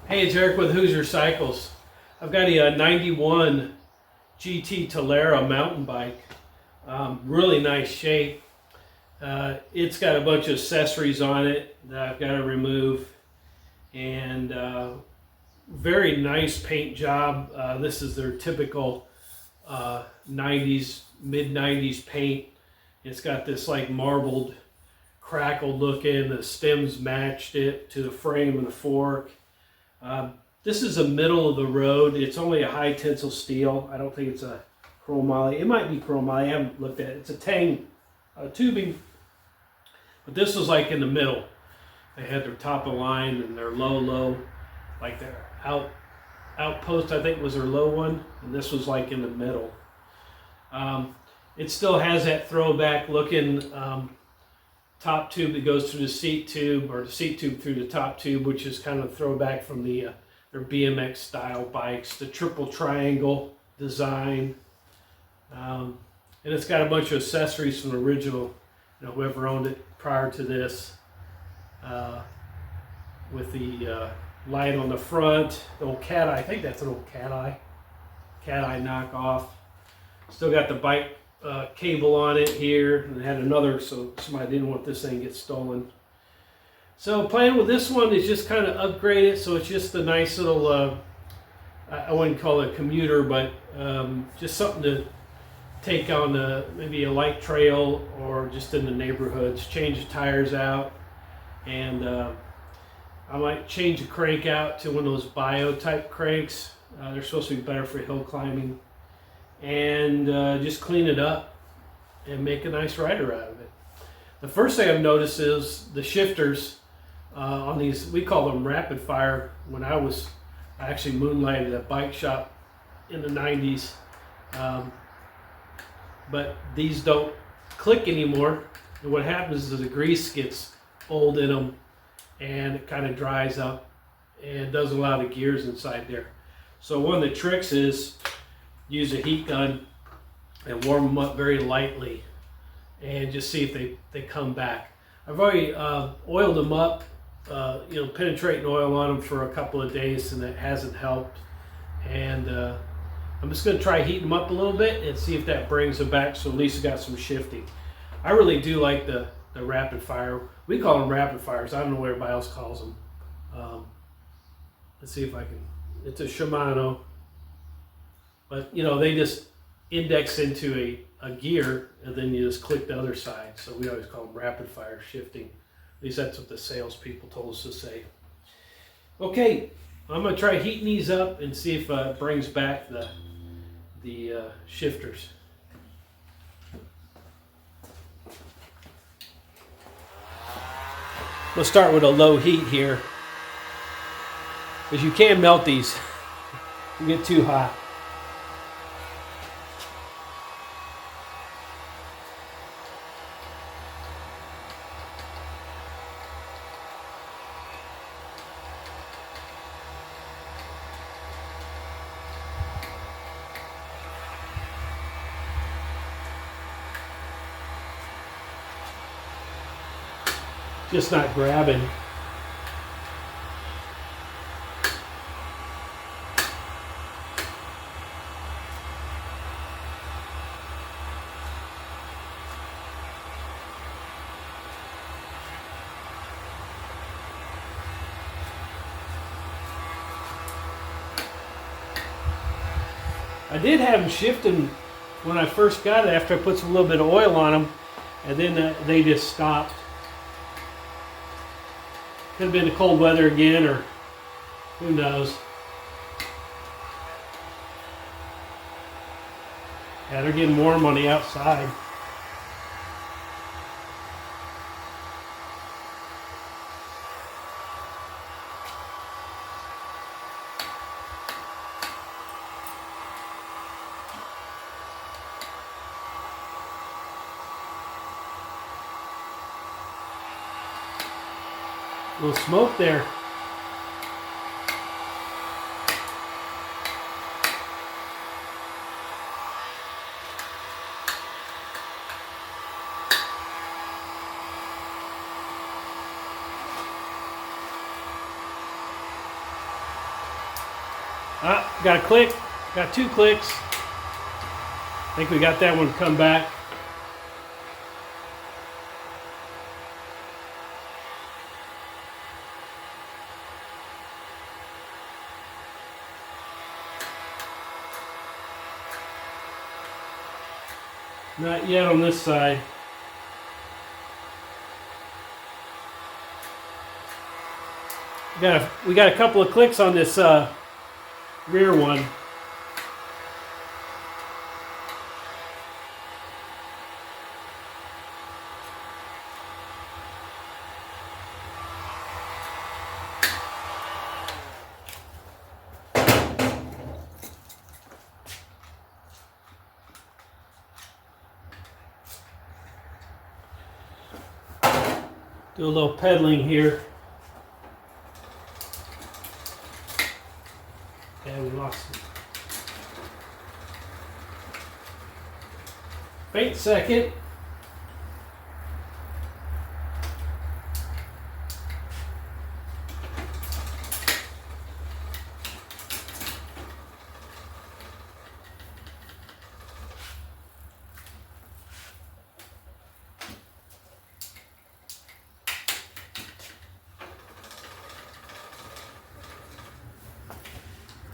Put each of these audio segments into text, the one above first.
Hey, it's Eric with HoosierCycles. I've got a 91 GT Talera mountain bike. Really nice shape. It's got a bunch of accessories on it that I've got to remove. And very nice paint job. This is their typical 90s, mid-90s paint. It's got this like marbled, crackled look in. The stems matched it to the frame and the fork. This is a middle of the road. It's only a high tensile steel. I don't think it's a chromoly. It might be chromoly. I haven't looked at it. It's a tang tubing, but this was like in the middle. They had their top of line and their low, like their outpost, I think was their low one, and this was like in the middle. It still has that throwback looking top tube that goes through the seat tube, or the seat tube through the top tube, which is kind of throwback from the their BMX style bikes, the triple triangle design, and it's got a bunch of accessories from the original, whoever owned it prior to this, with the light on the front, the old cat eye. I think that's an old cat eye knockoff. Still got the bike cable on it here, and it had another, so somebody didn't want this thing to get stolen. So plan with this one is just kind of upgrade it, so it's just a nice little, I wouldn't call it a commuter, but just something to take on maybe a light trail or just in the neighborhoods, change the tires out, and I might change the crank out to one of those bio type cranks. They're supposed to be better for hill climbing. And just clean it up and make a nice rider out of it. The first thing I've noticed is the shifters on these, we call them rapid fire. When I actually moonlighted at a bike shop in the 90s, but these don't click anymore. And what happens is the grease gets old in them and it kind of dries up and doesn't allow the gears inside there. So one of the tricks is use a heat gun and warm them up very lightly and just see if they come back. I've already oiled them up, penetrating oil on them for a couple of days, and it hasn't helped. And I'm just going to try heating them up a little bit and see if that brings them back, so at least it got some shifting. I really do like the rapid fire. We call them rapid fires. I don't know what everybody else calls them. Let's see if I can. It's a Shimano. But they just index into a gear, and then you just click the other side. So we always call them rapid fire shifting. At least that's what the salespeople told us to say. Okay, I'm gonna try heating these up and see if it brings back the shifters. We'll start with a low heat here, because you can melt these. You get too hot. Just not grabbing. I did have them shifting when I first got it after I put some little bit of oil on them, and then they just stopped. Could have been the cold weather again, or who knows. Yeah, they're getting warm on the outside. A little smoke there. Ah, got a click. Got 2 clicks. I think we got that one come back. Not yet on this side. We got a couple of clicks on this rear one. Do a little pedaling here. Yeah, we lost it. Wait a second.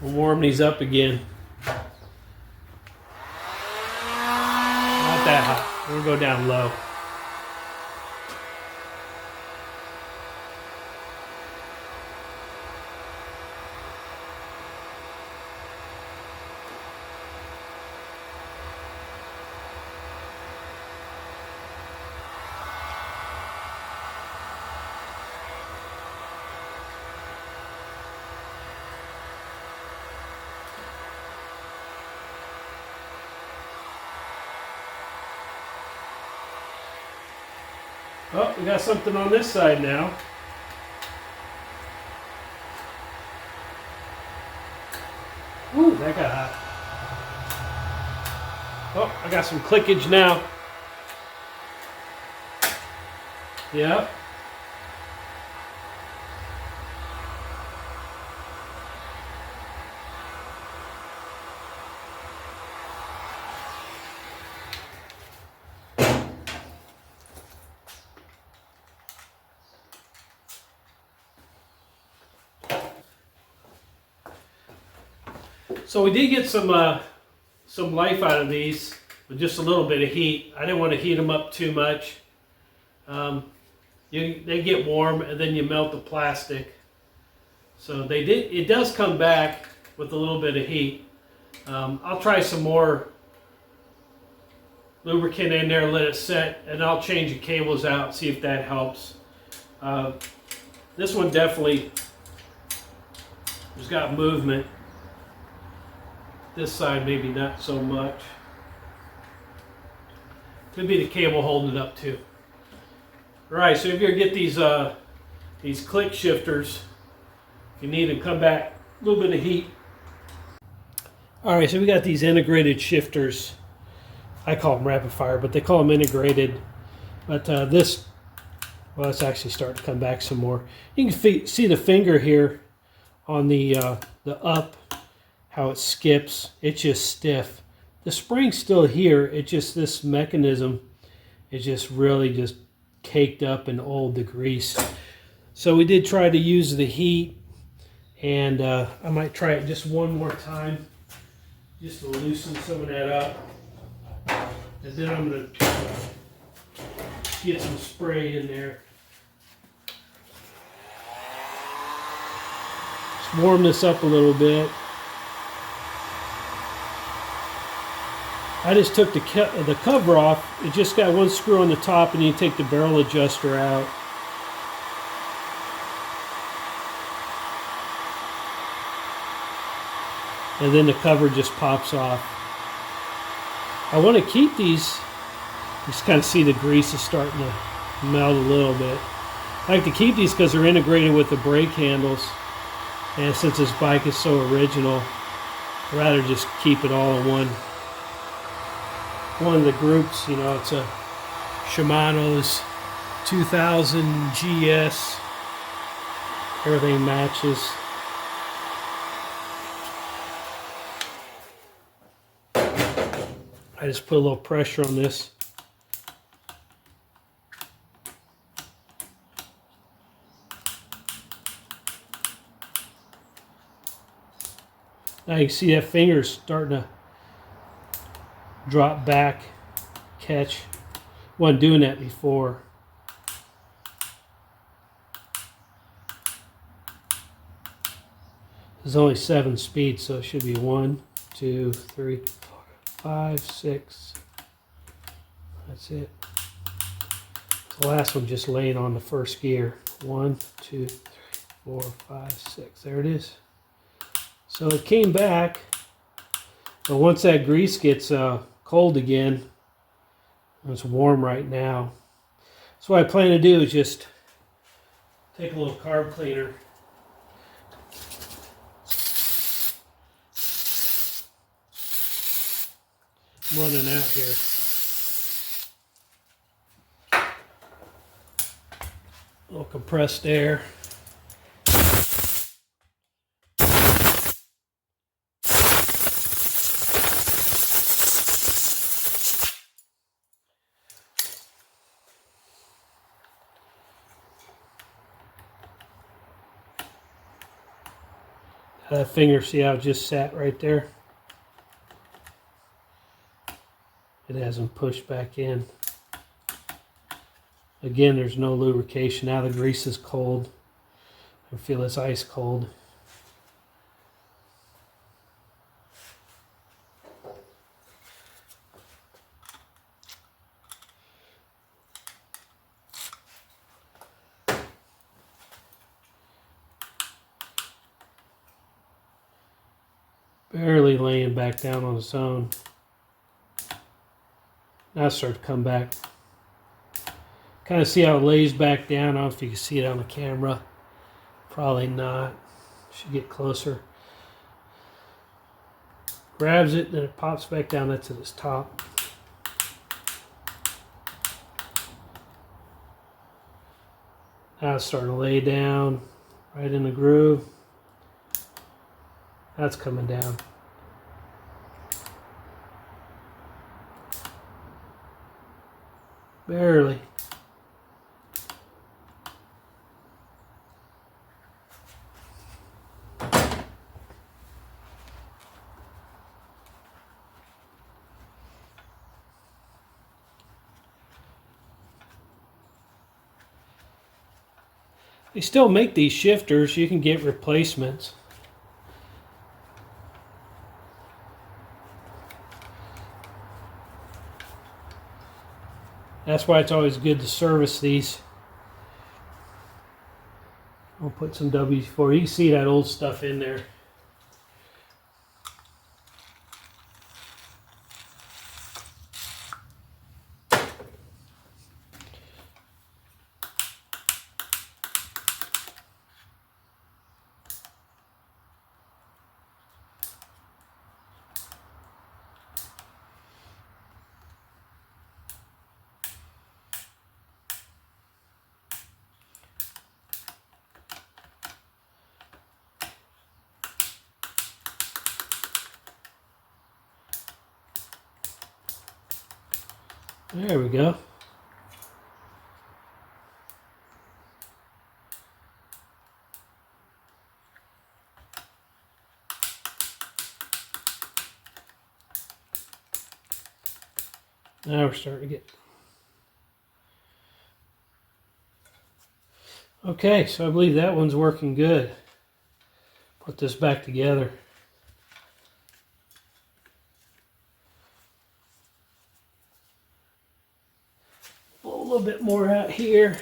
We'll warm these up again. Not that hot. We'll go down low. Oh, we got something on this side now. Ooh, that got hot. Oh, I got some clickage now. Yep. So we did get some life out of these with just a little bit of heat. I didn't want to heat them up too much. They get warm and then you melt the plastic. So it does come back with a little bit of heat. I'll try some more lubricant in there, let it set, and I'll change the cables out, see if that helps. This one definitely has got movement. This side maybe not so much. Could be the cable holding it up too. All right, so if you get these click shifters, if you need them, come back, a little bit of heat. All right, so we got these integrated shifters. I call them rapid fire, but they call them integrated. But well, it's actually starting to come back some more. You can see the finger here on the up, how it skips. It's just stiff. The spring's still here. It's just this mechanism is just really just caked up in old, the grease. So we did try to use the heat, and I might try it just one more time just to loosen some of that up. And then I'm going to get some spray in there. Just warm this up a little bit. I just took the cover off. It just got one screw on the top, and you take the barrel adjuster out. And then the cover just pops off. I want to keep these. You just kind of see the grease is starting to melt a little bit. I like to keep these because they're integrated with the brake handles. And since this bike is so original, I'd rather just keep it all in one of the groups. You know, it's a Shimano's 2000 GS. Everything matches. I just put a little pressure on this. Now you can see that finger's starting to drop back, catch. Wasn't doing that before. There's only 7 speeds, so it should be 1, 2, 3, 4, 5, 6. That's it. The last one just laying on the first gear. 1, 2, 3, 4, 5, 6. There it is. So it came back, but once that grease gets cold again, it's warm right now. So what I plan to do is just take a little carb cleaner. I'm running out here. A little compressed air. That finger, see how it just sat right there? It hasn't pushed back in. Again, there's no lubrication. Now the grease is cold. I feel it's ice cold. Barely laying back down on its own. Now it's starting to come back. Kind of see how it lays back down. I don't know if you can see it on the camera. Probably not. Should get closer. Grabs it, then it pops back down. That's at its top. Now it's starting to lay down right in the groove. That's coming down. Barely. They still make these shifters. You can get replacements. That's why it's always good to service these. I'll put some WD-40. You can see that old stuff in there. There we go. Now we're starting to get... Okay, so I believe that one's working good. Put this back together. Blow a little bit more out here.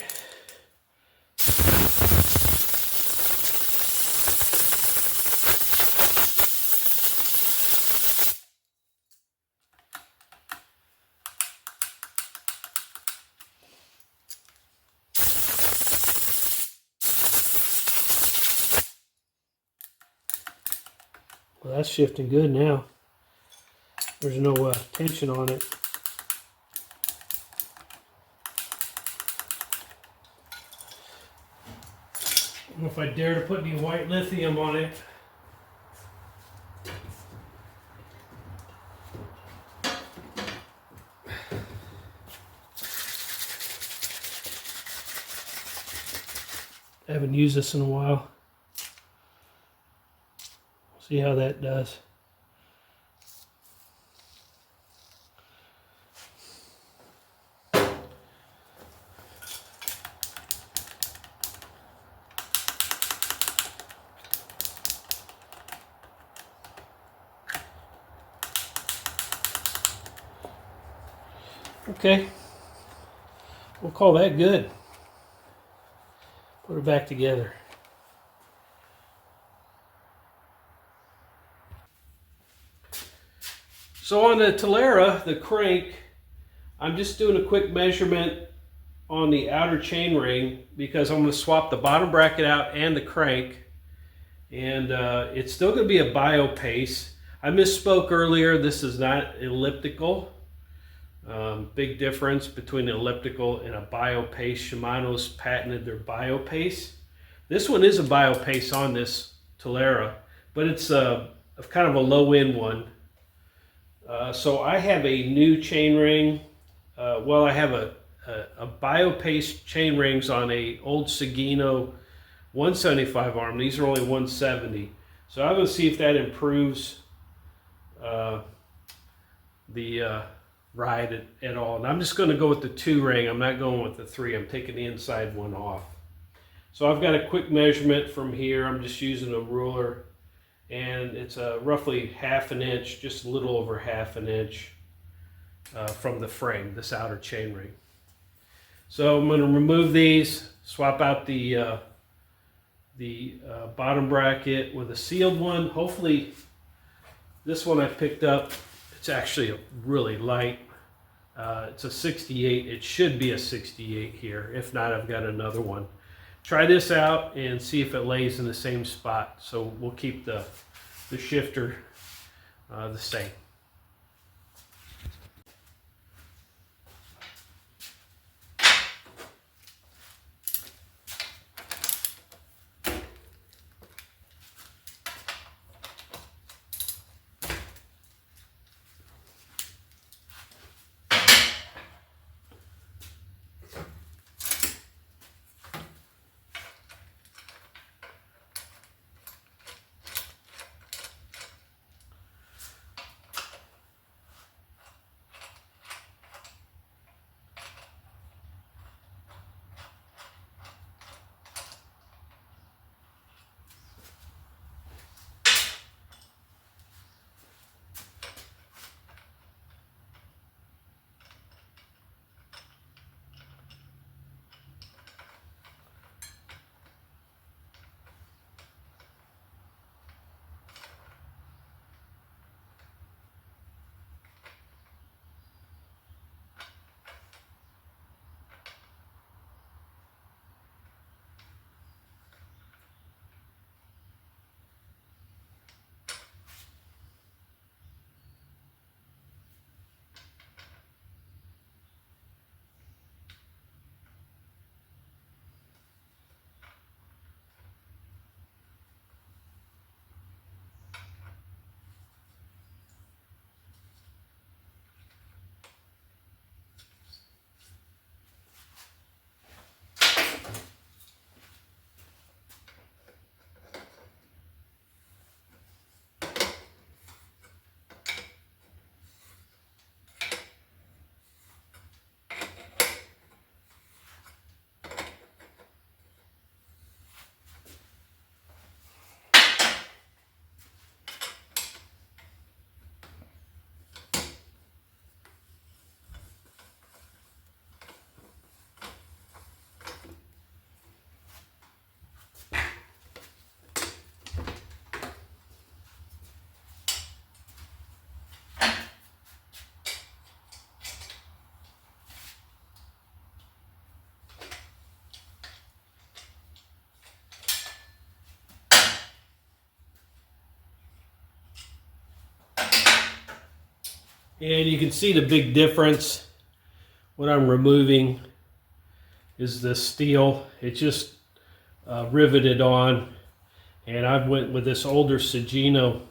Well, that's shifting good now. There's no tension on it. I don't know if I dare to put any white lithium on it. I haven't used this in a while. See how that does. Okay, we'll call that good. Put it back together. So on the Talera, the crank, I'm just doing a quick measurement on the outer chain ring because I'm going to swap the bottom bracket out and the crank. And it's still going to be a bio pace. I misspoke earlier, this is not elliptical. Big difference between an elliptical and a bio pace. Shimano's patented their bio pace. This one is a bio pace on this Talera, but it's a kind of a low end one. So I have a new chain ring. Well, I have a bio pace chain rings on a old Sagino 175 arm. These are only 170. So I'm going to see if that improves the ride at all. And I'm just going to go with the 2 ring. I'm not going with the 3. I'm taking the inside one off. So I've got a quick measurement from here. I'm just using a ruler, and it's roughly 1/2 inch, just a little over 1/2 inch from the frame, this outer chain ring. So I'm going to remove these, swap out the bottom bracket with a sealed one. Hopefully this one I picked up, it's actually really light. It's a 68. It should be a 68 here. If not, I've got another one. Try this out and see if it lays in the same spot. So we'll keep the shifter the same. And you can see the big difference. What I'm removing is the steel. It just riveted on. And I went with this older Sagino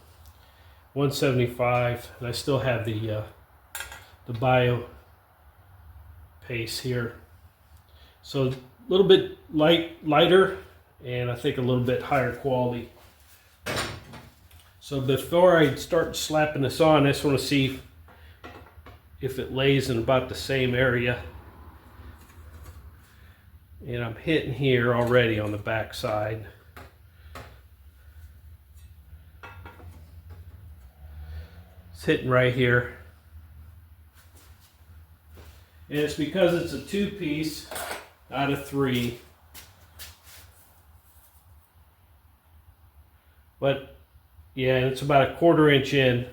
175, and I still have the bio pace here. So a little bit lighter and I think a little bit higher quality. So before I start slapping this on, I just want to see if it lays in about the same area. And I'm hitting here already on the back side. It's hitting right here. And it's because it's a 2-piece out of 3. But yeah, it's about a 1/4 inch in.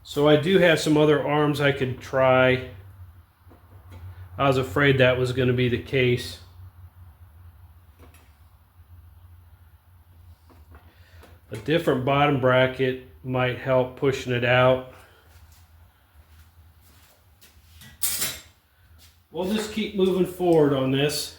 So I do have some other arms I could try. I was afraid that was going to be the case. A different bottom bracket might help pushing it out. We'll just keep moving forward on this.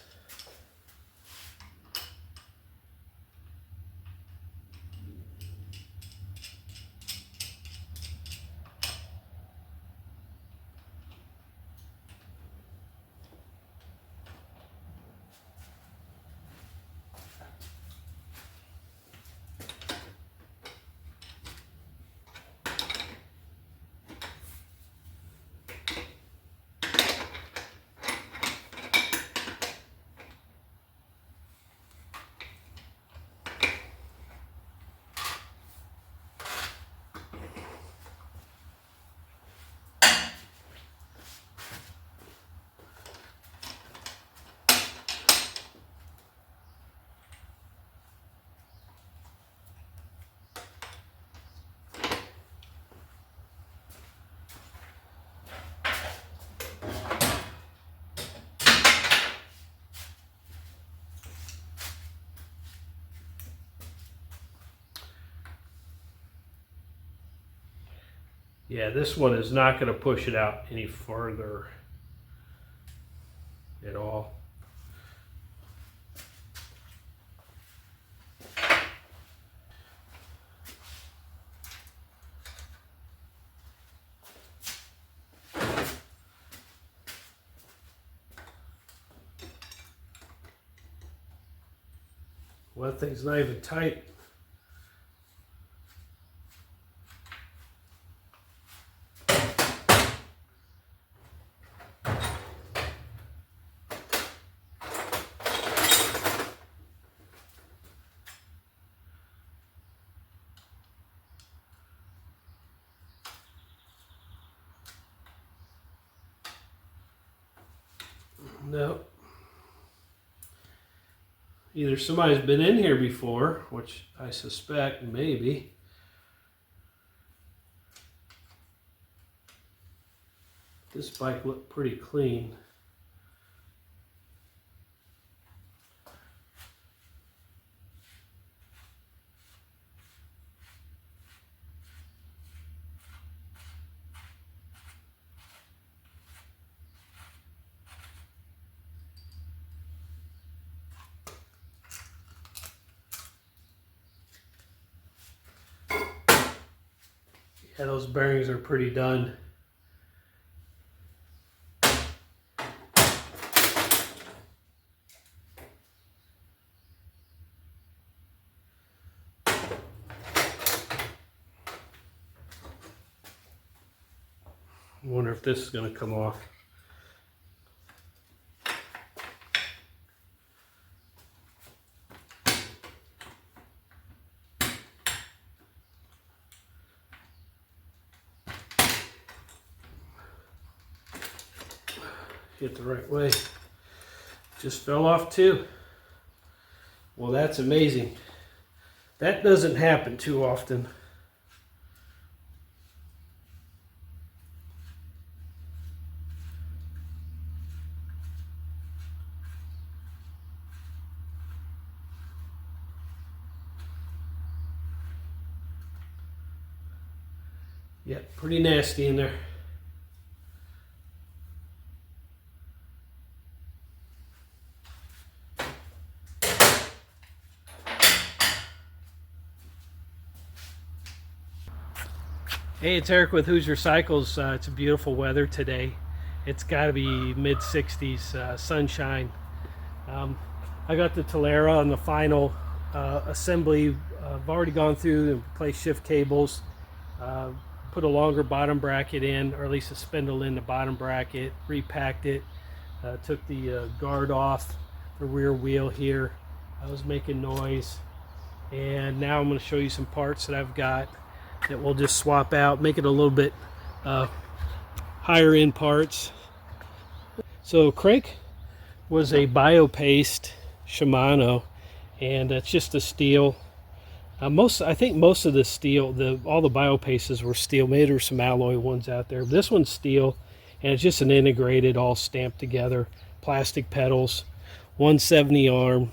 Yeah, this one is not going to push it out any further at all. Well, that thing's not even tight. No. Either somebody's been in here before, which I suspect maybe. This bike looked pretty clean. Yeah, those bearings are pretty done. I wonder if this is going to come off. Get the right way. Just fell off too. Well, that's amazing. That doesn't happen too often. Yeah, pretty nasty in there. Hey, it's Eric with HoosierCycles. It's a beautiful weather today. It's got to be mid-60s, sunshine. I got the Talera on the final assembly. I've already gone through and replaced shift cables, put a longer bottom bracket in, or at least a spindle in the bottom bracket, repacked it, took the guard off the rear wheel here. I was making noise, and now I'm going to show you some parts that I've got that we'll just swap out, make it a little bit higher end parts. So crank was a BioPaste Shimano, and it's just a steel. I think most of the steel, all the BioPastes were steel. Maybe there were some alloy ones out there. But this one's steel, and it's just an integrated, all stamped together, plastic pedals, 170 arm.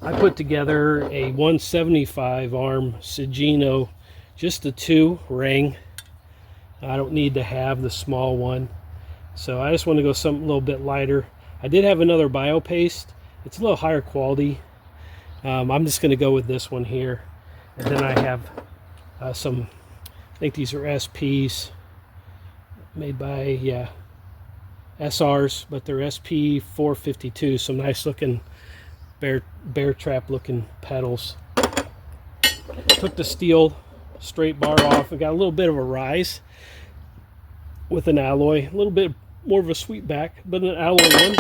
I put together a 175 arm Sagino, just a 2 ring. I don't need to have the small one, so I just want to go something a little bit lighter. I did have another BioPaste. It's a little higher quality. I'm just going to go with this one here, and then I have some, I think these are SPs made by SRs, but they're SP 452, some nice looking bear trap looking pedals. Took the steel straight bar off and got a little bit of a rise with an alloy, a little bit more of a sweep back, but an alloy one.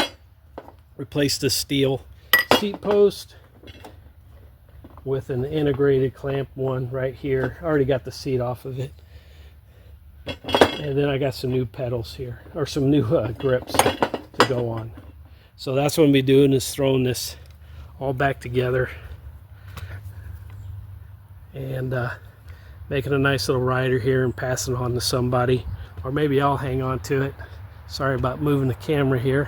Replaced the steel seat post with an integrated clamp one right here. I already got the seat off of it, and then I got some new pedals here, or some new grips to go on. So that's what I'm gonna be doing, is throwing this all back together and making a nice little rider here and passing on to somebody, or maybe I'll hang on to it. Sorry about moving the camera here.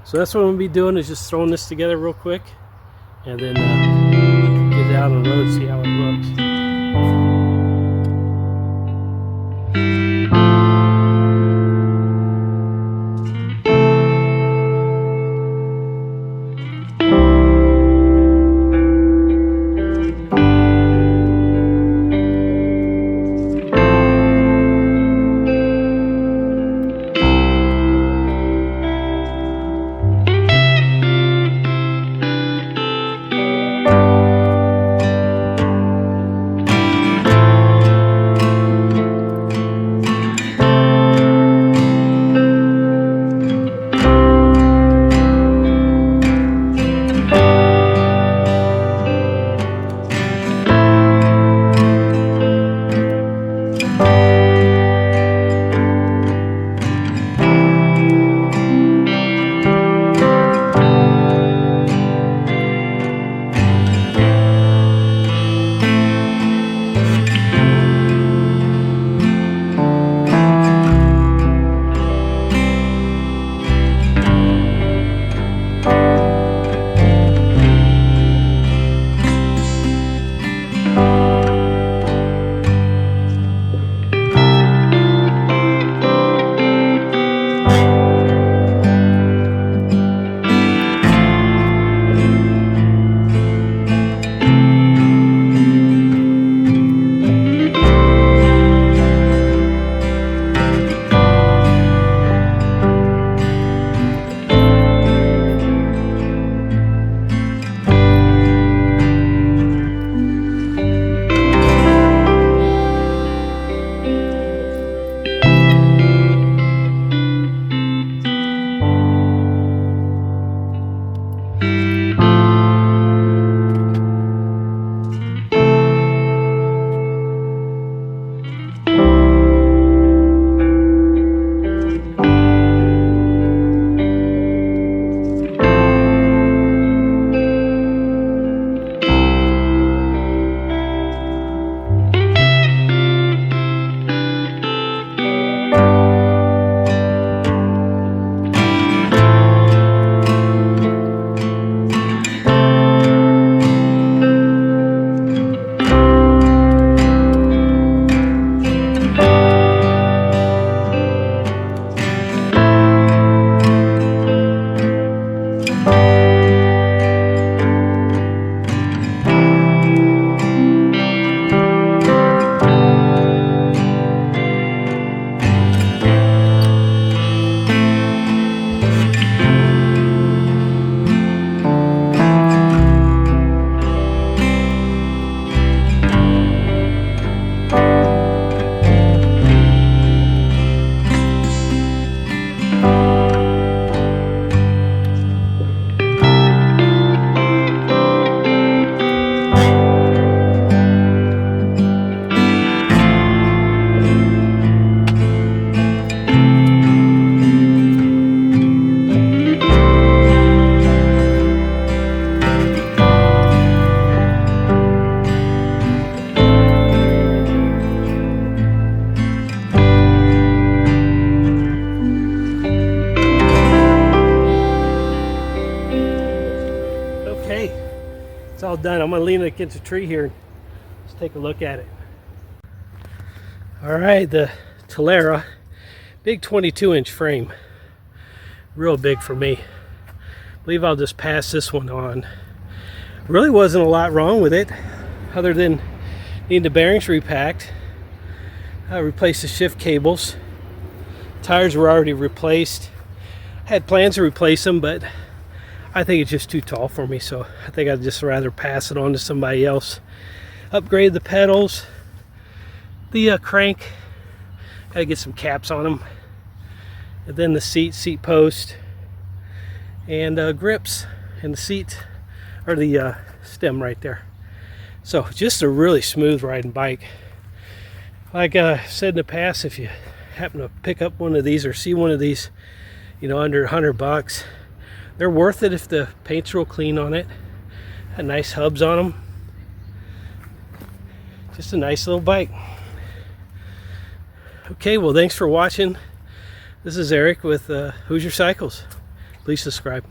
So that's what I'm gonna be doing, is just throwing this together real quick, and then get it out on the road, see how it looks. done. I'm gonna lean it against a tree here. Let's take a look at it. All right, the Talera, big 22-inch frame, real big for me. I believe I'll just pass this one on. Really wasn't a lot wrong with it, other than needing the bearings repacked. I replaced the shift cables. Tires were already replaced. I had plans to replace them, but I think it's just too tall for me, so I think I'd just rather pass it on to somebody else. Upgraded the pedals, the crank, gotta get some caps on them, and then the seat post, and grips, and the seat, or the stem right there. So just a really smooth riding bike. Like I said in the past, if you happen to pick up one of these or see one of these, you know, under $100, they're worth it if the paint's real clean on it. Had nice hubs on them. Just a nice little bike. Okay, well, thanks for watching. This is Eric with HoosierCycles. Please subscribe.